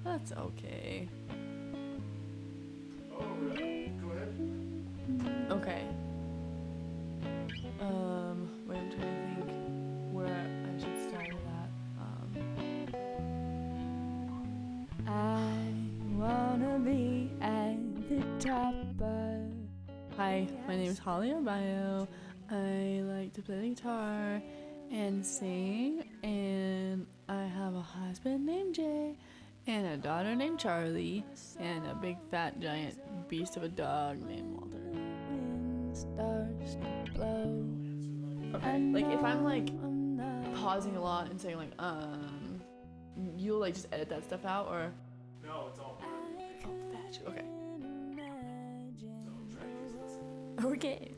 That's okay. Oh, go ahead. Okay. Wait, I'm trying to think where I should start with that. I wanna be at the top of... Hi, my name is Holly Arballo. I like to play the guitar and sing, and I have a husband named Jay, and a daughter named Charlie, and a big fat giant beast of a dog named Walter. Okay, like if I'm like pausing a lot and saying like you'll like just edit that stuff out, or? No, it's all perfect. Oh, fetch. Okay. Don't try to use this. Okay.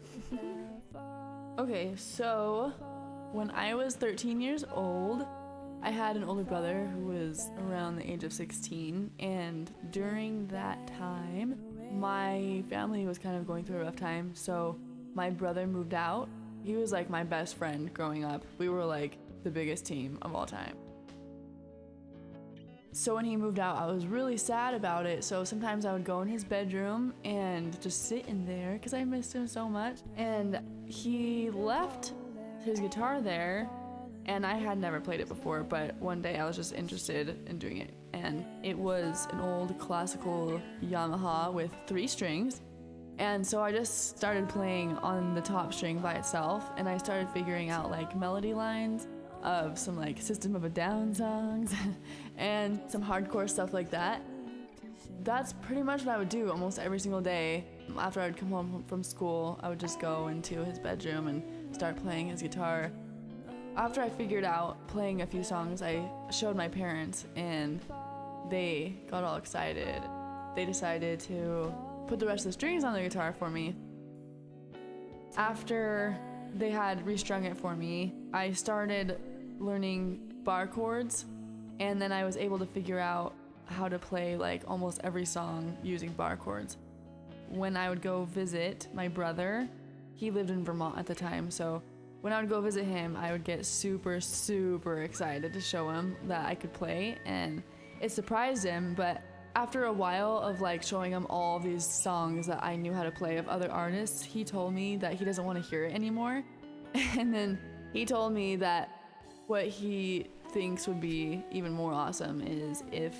Okay, so when I was 13 years old, I had an older brother who was around the age of 16, and during that time, my family was kind of going through a rough time, so my brother moved out. He was like my best friend growing up. We were like the biggest team of all time. So when he moved out, I was really sad about it, so sometimes I would go in his bedroom and just sit in there because I missed him so much. And he left his guitar there, and I had never played it before, but one day I was just interested in doing it. And it was an old classical Yamaha with 3 strings. And so I just started playing on the top string by itself, and I started figuring out like melody lines of some like System of a Down songs and some hardcore stuff like that. That's pretty much what I would do almost every single day. After I'd come home from school, I would just go into his bedroom and start playing his guitar. After I figured out playing a few songs, I showed my parents, and they got all excited. They decided to put the rest of the strings on the guitar for me. After they had restrung it for me, I started learning bar chords, and then I was able to figure out how to play like almost every song using bar chords. When I would go visit my brother, he lived in Vermont at the time, so when I would go visit him, I would get super, super excited to show him that I could play, and it surprised him, but after a while of like showing him all these songs that I knew how to play of other artists, he told me that he doesn't want to hear it anymore. And then he told me that what he thinks would be even more awesome is if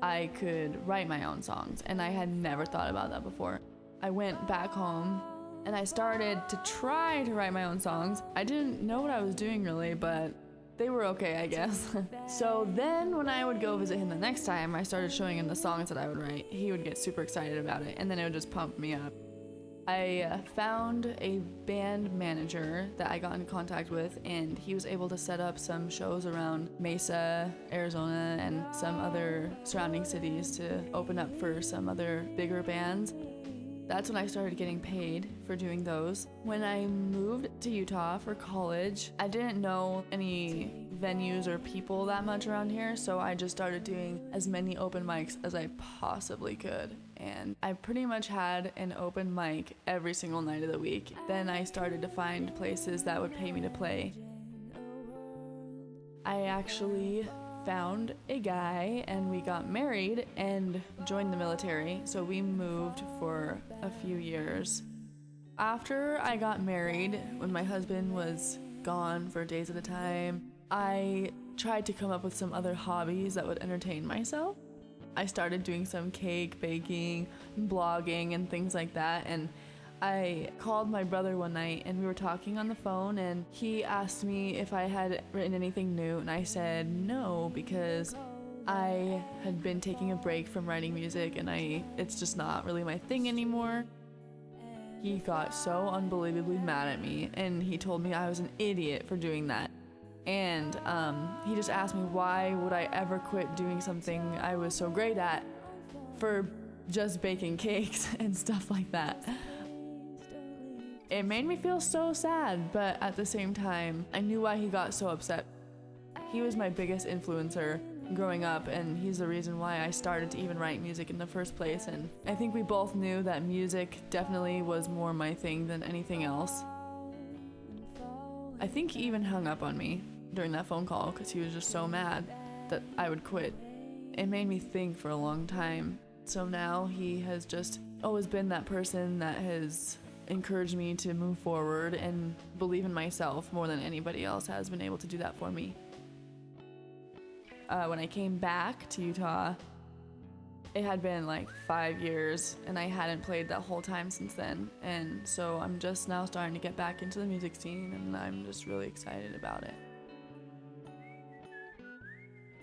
I could write my own songs, and I had never thought about that before. I went back home and I started to try to write my own songs. I didn't know what I was doing really, but they were okay, I guess. So then when I would go visit him the next time, I started showing him the songs that I would write. He would get super excited about it, and then it would just pump me up. I found a band manager that I got in contact with, and he was able to set up some shows around Mesa, Arizona, and some other surrounding cities to open up for some other bigger bands. That's when I started getting paid for doing those. When I moved to Utah for college, I didn't know any venues or people that much around here, so I just started doing as many open mics as I possibly could. And I pretty much had an open mic every single night of the week. Then I started to find places that would pay me to play. I actually found a guy, and we got married and joined the military, so we moved for a few years. After I got married, when my husband was gone for days at a time, I tried to come up with some other hobbies that would entertain myself. I started doing some cake baking, blogging, and things like that, and I called my brother one night, and we were talking on the phone, and he asked me if I had written anything new, and I said no, because I had been taking a break from writing music, and it's just not really my thing anymore. He got so unbelievably mad at me, and he told me I was an idiot for doing that. And he just asked me why would I ever quit doing something I was so great at for just baking cakes and stuff like that. It made me feel so sad, but at the same time, I knew why he got so upset. He was my biggest influencer growing up, and he's the reason why I started to even write music in the first place, and I think we both knew that music definitely was more my thing than anything else. I think he even hung up on me during that phone call because he was just so mad that I would quit. It made me think for a long time. So now he has just always been that person that has encouraged me to move forward and believe in myself more than anybody else has been able to do that for me. When I came back to Utah, it had been like 5 years and I hadn't played that whole time since then. And so I'm just now starting to get back into the music scene and I'm just really excited about it.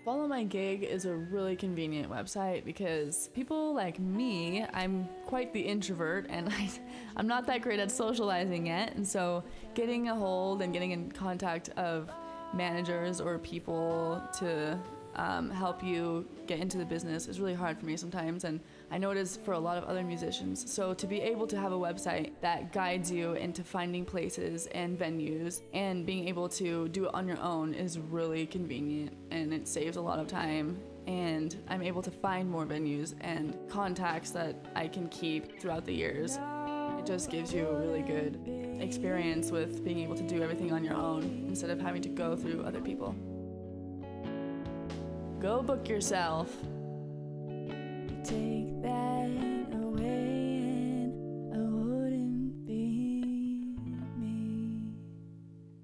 FollowMyGig is a really convenient website because people like me, I'm quite the introvert and I'm not that great at socializing yet. And so getting a hold and getting in contact of managers or people to help you get into the business is really hard for me sometimes, and I know it is for a lot of other musicians. So to be able to have a website that guides you into finding places and venues and being able to do it on your own is really convenient, and it saves a lot of time, and I'm able to find more venues and contacts that I can keep throughout the years. It just gives you a really good experience with being able to do everything on your own instead of having to go through other people. Go book yourself. Take that